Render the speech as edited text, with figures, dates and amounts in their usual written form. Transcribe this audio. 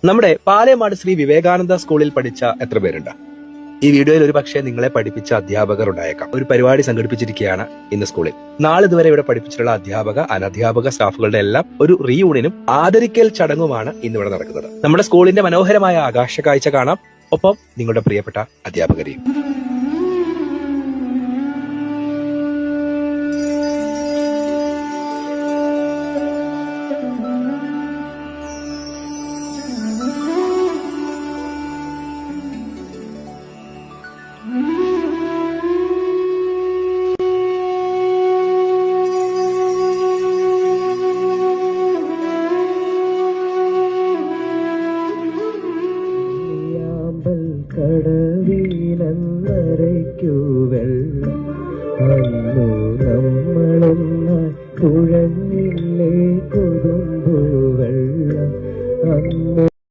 നമ്മുടെ പാലേമാട് ശ്രീ വിവേകാനന്ദ സ്കൂളിൽ പഠിച്ച എത്ര പേരുണ്ട്? ഈ വീഡിയോയിൽ ഒരു പക്ഷേ നിങ്ങളെ പഠിപ്പിച്ച അധ്യാപകർ ഉണ്ടായേക്കാം. ഒരു പരിപാടി സംഘടിപ്പിച്ചിരിക്കുകയാണ് ഇന്ന് സ്കൂളിൽ. നാളിതുവരെ ഇവിടെ പഠിപ്പിച്ചിട്ടുള്ള അധ്യാപക, അനധ്യാപക സ്റ്റാഫുകളുടെ എല്ലാം ഒരു റീയൂണിയനും ആദരിക്കൽ ചടങ്ങുമാണ് ഇന്നിവിടെ നടക്കുന്നത്. നമ്മുടെ സ്കൂളിന്റെ മനോഹരമായ ആകാശ കാഴ്ച കാണാം, ഒപ്പം നിങ്ങളുടെ പ്രിയപ്പെട്ട അധ്യാപകരെയും. കടവിലെന്നരയ്ക്കുവെള്ളം അന്നു നമ്മളൊന്ന കുഴഞ്ഞില്ലേ